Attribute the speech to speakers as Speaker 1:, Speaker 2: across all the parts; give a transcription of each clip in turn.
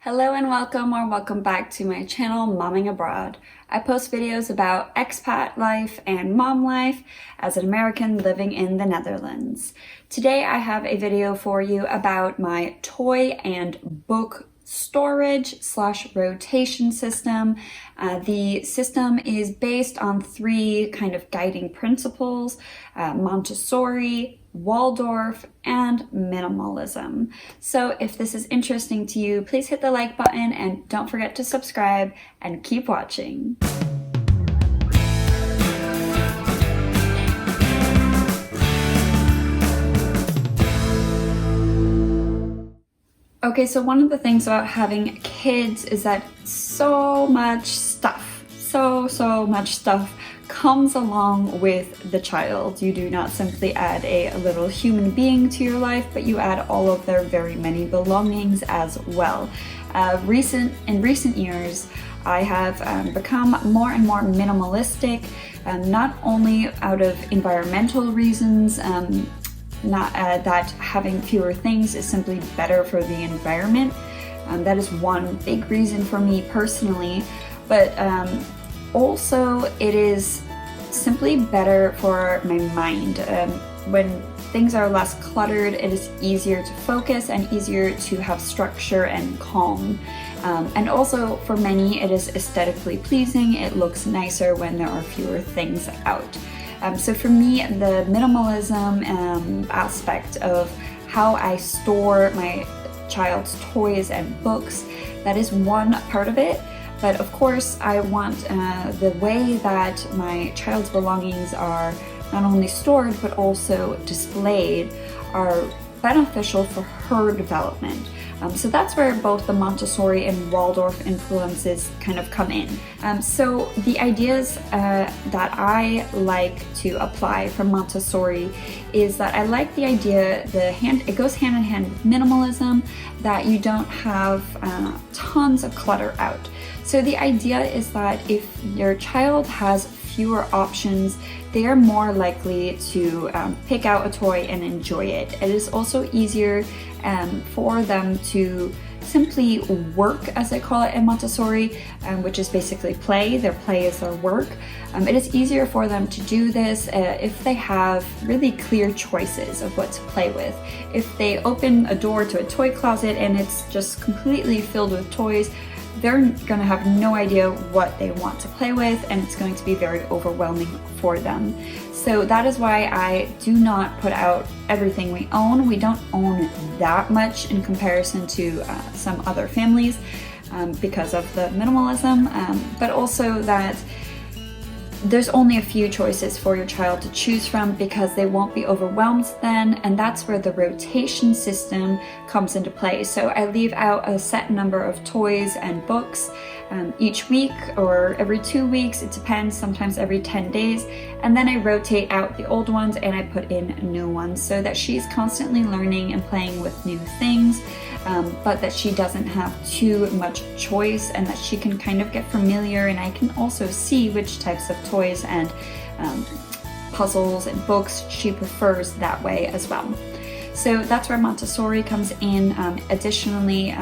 Speaker 1: Hello and welcome or welcome back to my channel, Momming Abroad. I post videos about expat life and mom life as an American living in the Netherlands. Today I have a video for you about my toy and book storage / rotation system. The system is based on three kind of guiding principles: Montessori, Waldorf, and minimalism. So if this is interesting to you, please hit the like button and don't forget to subscribe and keep watching. Okay, so one of the things about having kids is that so much stuff comes along with the child. You do not simply add a little human being to your life, but you add all of their very many belongings as well. In recent years, I have become more and more minimalistic, not only out of environmental reasons, not that having fewer things is simply better for the environment. That is one big reason for me personally, but also it is simply better for my mind. When things are less cluttered, it is easier to focus and easier to have structure and calm. And also for many, it is aesthetically pleasing. It looks nicer when there are fewer things out. So for me, the minimalism aspect of how I store my child's toys and books, that is one part of it. But of course, I want the way that my child's belongings are not only stored but also displayed are beneficial for her development. So that's where both the Montessori and Waldorf influences kind of come in. So the ideas that I like to apply from Montessori is that I like the idea, it goes hand in hand with minimalism, that you don't have tons of clutter out. So the idea is that if your child has fewer options, they are more likely to pick out a toy and enjoy it. It is also easier for them to simply work, as they call it in Montessori, which is basically play. Their play is their work. It is easier for them to do this if they have really clear choices of what to play with. If they open a door to a toy closet and it's just completely filled with toys, they're going to have no idea what they want to play with, and it's going to be very overwhelming for them. So that is why I do not put out everything we own. We don't own that much in comparison to some other families because of the minimalism, but also that there's only a few choices for your child to choose from because they won't be overwhelmed then, and that's where the rotation system comes into play. So I leave out a set number of toys and books each week or every 2 weeks, it depends, sometimes every 10 days, and then I rotate out the old ones and I put in new ones so that she's constantly learning and playing with new things, but that she doesn't have too much choice and that she can kind of get familiar, and I can also see which types of toys and puzzles and books she prefers that way as well. So that's where Montessori comes in. Additionally,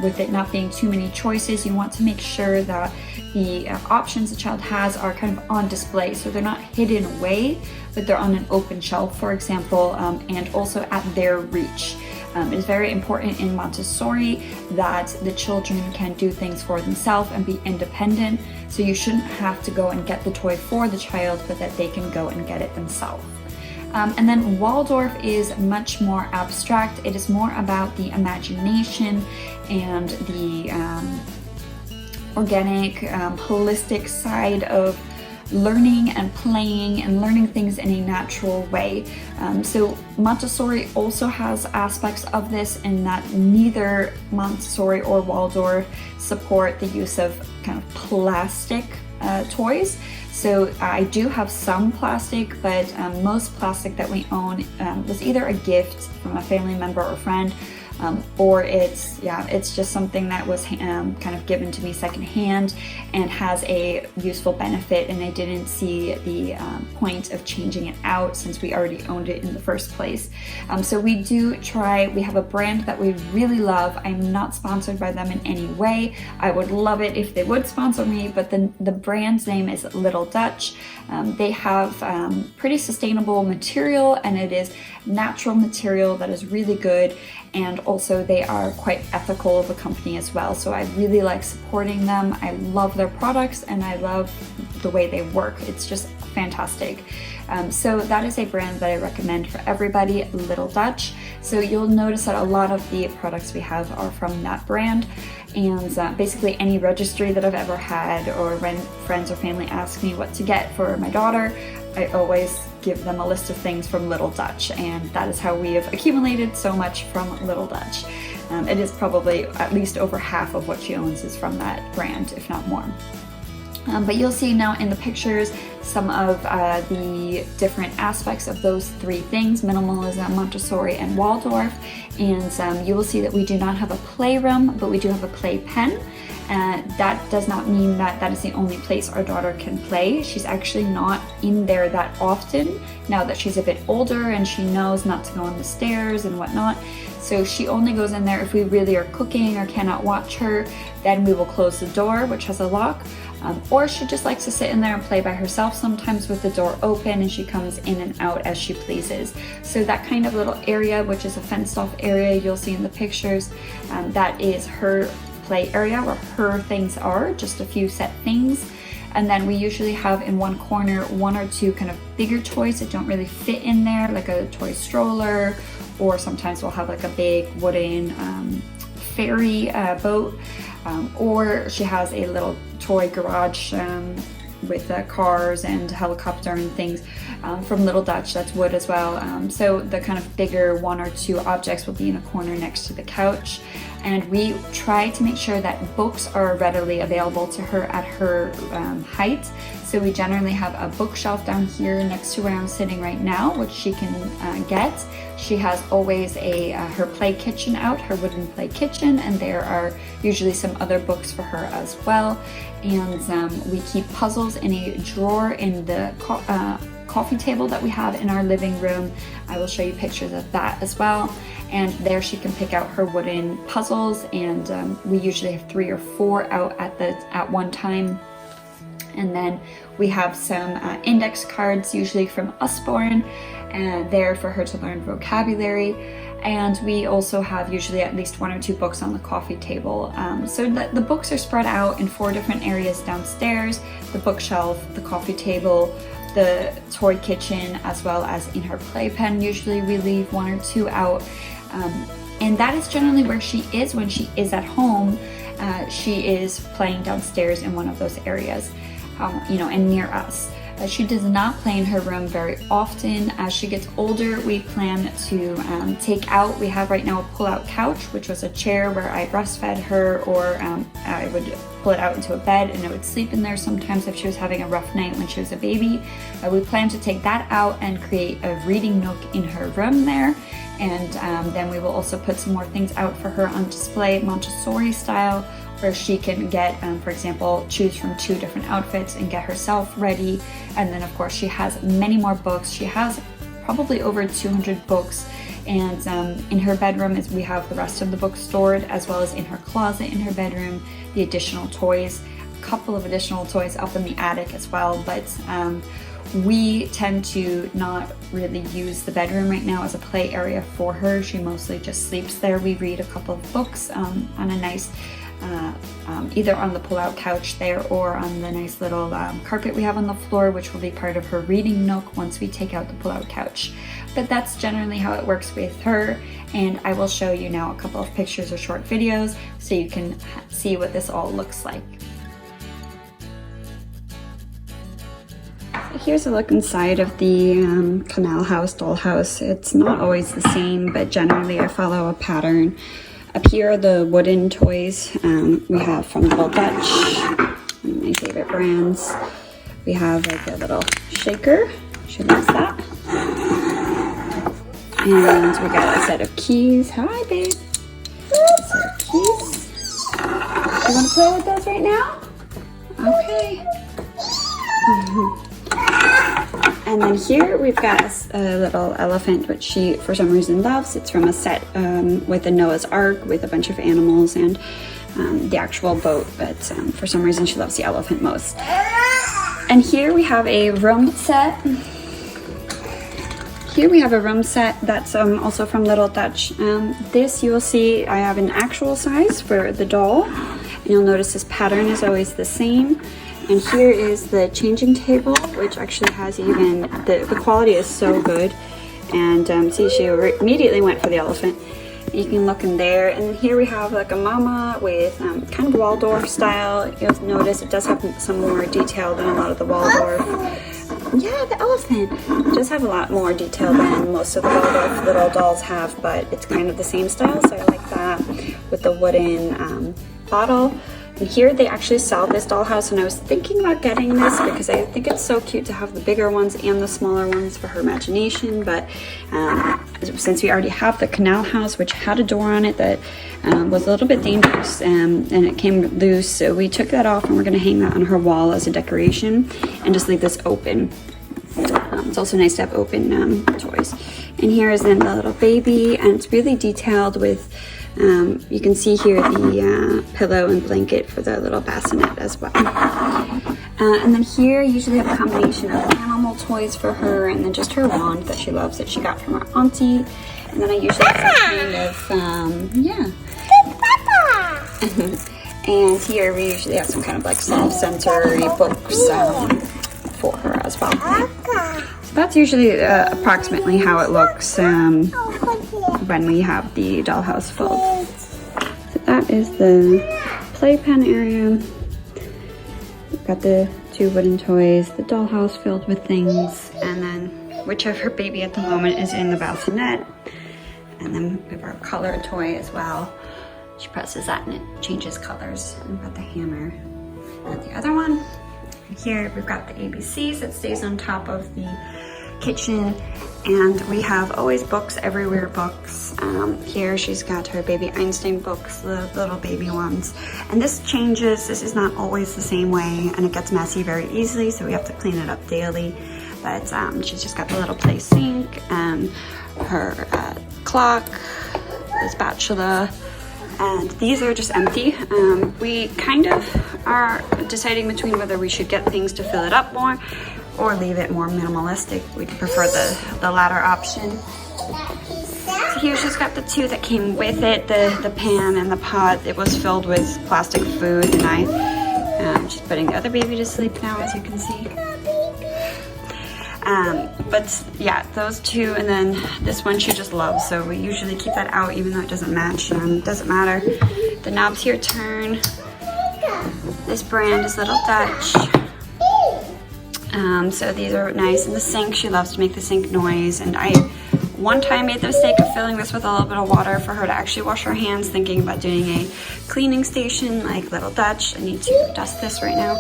Speaker 1: with it not being too many choices, you want to make sure that the options the child has are kind of on display, so they're not hidden away, but they're on an open shelf, for example, and also at their reach. It is very important in Montessori that the children can do things for themselves and be independent, so you shouldn't have to go and get the toy for the child, but that they can go and get it themselves. And then Waldorf is much more abstract. It is more about the imagination and the organic, holistic side of learning and playing and learning things in a natural way. So Montessori also has aspects of this in that neither Montessori or Waldorf support the use of kind of plastic toys. So I do have some plastic, but most plastic that we own was either a gift from a family member or friend, or it's just something that was kind of given to me secondhand and has a useful benefit, and I didn't see the point of changing it out since we already owned it in the first place. So we have a brand that we really love. I'm not sponsored by them in any way. I would love it if they would sponsor me, but the brand's name is Little Dutch. They have pretty sustainable material, and it is natural material that is really good, and also they are quite ethical of a company as well. So I really like supporting them. I love their products and I love the way they work. It's just fantastic. So that is a brand that I recommend for everybody, Little Dutch. So you'll notice that a lot of the products we have are from that brand, and basically any registry that I've ever had, or when friends or family ask me what to get for my daughter, I always give them a list of things from Little Dutch, and that is how we have accumulated so much from Little Dutch. It is probably at least over half of what she owns is from that brand, if not more. But you'll see now in the pictures some of the different aspects of those three things: minimalism, Montessori, and Waldorf. And you will see that we do not have a playroom, but we do have a playpen. That does not mean that that is the only place our daughter can play. She's actually not in there that often now that she's a bit older and she knows not to go on the stairs and whatnot. So she only goes in there if we really are cooking or cannot watch her. Then we will close the door, which has a lock. Or she just likes to sit in there and play by herself, sometimes with the door open, and she comes in and out as she pleases. So that kind of little area, which is a fenced off area you'll see in the pictures, that is her play area where her things are, just a few set things. And then we usually have in one corner one or two kind of bigger toys that don't really fit in there, like a toy stroller, or sometimes we'll have like a big wooden ferry boat, or she has a little toy garage with cars and helicopter and things from Little Dutch. That's wood as well. So the kind of bigger one or two objects will be in a corner next to the couch. And we try to make sure that books are readily available to her at her height. So we generally have a bookshelf down here next to where I'm sitting right now, which she can get. She has always her play kitchen out, her wooden play kitchen, and there are usually some other books for her as well. And we keep puzzles in a drawer in the coffee table that we have in our living room. I will show you pictures of that as well. And there she can pick out her wooden puzzles, and we usually have 3 or 4 out at one time. And then we have some index cards, usually from Usborne, there for her to learn vocabulary. And we also have usually at least 1 or 2 books on the coffee table. So the books are spread out in 4 different areas downstairs: the bookshelf, the coffee table, the toy kitchen, as well as in her playpen. Usually we leave 1 or 2 out. And that is generally where she is when she is at home. She is playing downstairs in one of those areas, and near us. She does not play in her room very often. As she gets older, we plan to take out, we have right now a pull-out couch, which was a chair where I breastfed her, or I would pull it out into a bed and I would sleep in there sometimes if she was having a rough night when she was a baby. We plan to take that out and create a reading nook in her room there. And then we will also put some more things out for her on display, Montessori style, where she can get, for example, choose from 2 different outfits and get herself ready. And then of course she has many more books. She has probably over 200 books. And in her bedroom we have the rest of the books stored, as well as in her closet in her bedroom, the additional toys, a couple of additional toys up in the attic as well. But we tend to not really use the bedroom right now as a play area for her. She mostly just sleeps there. We read a couple of books on a nice, either on the pull-out couch there or on the nice little carpet we have on the floor, which will be part of her reading nook once we take out the pull-out couch. But that's generally how it works with her, and I will show you now a couple of pictures or short videos so you can see what this all looks like. Here's a look inside of the canal house, dollhouse. It's not always the same, but generally I follow a pattern. Up here are the wooden toys we have from Little Dutch, one of my favorite brands. We have like a little shaker, she loves that. And we got a set of keys. Hi babe. these? You want to play with those right now? Okay. And then here we've got a little elephant, which she, for some reason, loves. It's from a set with a Noah's Ark with a bunch of animals and the actual boat, but for some reason she loves the elephant most. And here we have a room set. Here we have a room set that's also from Little Dutch. This you will see I have an actual size for the doll. And you'll notice this pattern is always the same. And here is the changing table, which actually has even, the quality is so good. And see, she immediately went for the elephant. You can look in there. And here we have like a mama with kind of Waldorf style. You'll notice it does have some more detail than a lot of the Waldorf. Yeah, the elephant. It does have a lot more detail than most of the Waldorf little dolls have, but it's kind of the same style, so I like that, with the wooden bottle. And here they actually sell this dollhouse, and I was thinking about getting this because I think it's so cute to have the bigger ones and the smaller ones for her imagination, but since we already have the canal house, which had a door on it that was a little bit dangerous, and it came loose, so we took that off and we're going to hang that on her wall as a decoration and just leave this open. It's also nice to have open toys. And here is then the little baby, and it's really detailed with you can see here the pillow and blanket for the little bassinet as well. And then here I usually have a combination of animal toys for her, and then just her wand that she loves that she got from her auntie. And then I usually have some kind of, yeah. And here we usually have some kind of like self-sensory books for her as well. So that's usually approximately how it looks when we have the dollhouse full. So that is the playpen area. We've got the 2 wooden toys, the dollhouse filled with things, and then whichever baby at the moment is in the bassinet. And then we have our color toy as well. She presses that and it changes colors. And we've got the hammer and the other one. And here we've got the ABCs that stays on top of the kitchen, and we have always books everywhere books. Here she's got her baby Einstein books, the little baby ones, and this changes. This is not always the same way, and it gets messy very easily, so we have to clean it up daily. But she's just got the little play sink and her clock, the spatula, and these are just empty. We kind of are deciding between whether we should get things to fill it up more or leave it more minimalistic. We prefer the latter option. So here she's got the 2 that came with it, the pan and the pot. It was filled with plastic food, and she's putting the other baby to sleep now, as you can see. But yeah, those 2, and then this one she just loves, so we usually keep that out even though it doesn't match. Doesn't matter. The knobs here turn. This brand is Little Dutch. So these are nice. And the sink, she loves to make the sink noise. And I one time made the mistake of filling this with a little bit of water for her to actually wash her hands, thinking about doing a cleaning station like Little Dutch. I need to dust this right now.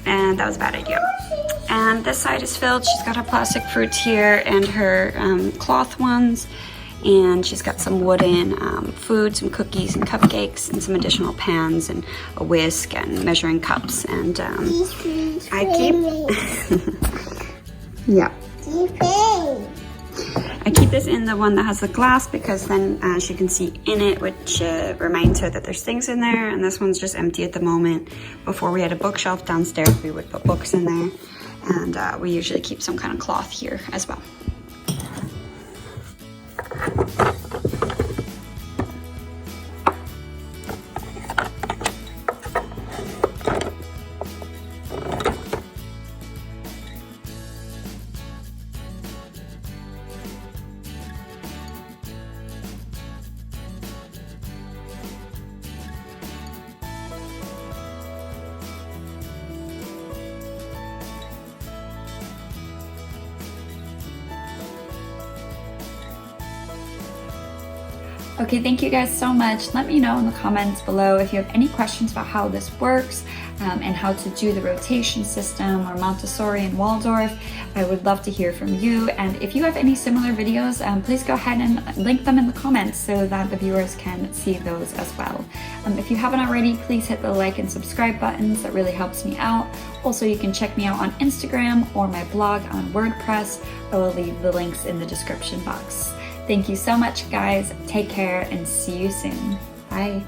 Speaker 1: And that was a bad idea. And this side is filled. She's got her plastic fruits here and her cloth ones. And she's got some wooden food, some cookies and cupcakes, and some additional pans and a whisk and measuring cups. And I keep yeah. I keep this in the one that has the glass because then she can see in it, which reminds her that there's things in there. And this one's just empty at the moment. Before we had a bookshelf downstairs, we would put books in there. And we usually keep some kind of cloth here as well. Okay, thank you guys so much. Let me know in the comments below if you have any questions about how this works and how to do the rotation system or Montessori and Waldorf. I would love to hear from you. And if you have any similar videos, please go ahead and link them in the comments so that the viewers can see those as well. If you haven't already, please hit the like and subscribe buttons. That really helps me out. Also, you can check me out on Instagram or my blog on WordPress. I will leave the links in the description box. Thank you so much, guys. Take care and see you soon. Bye.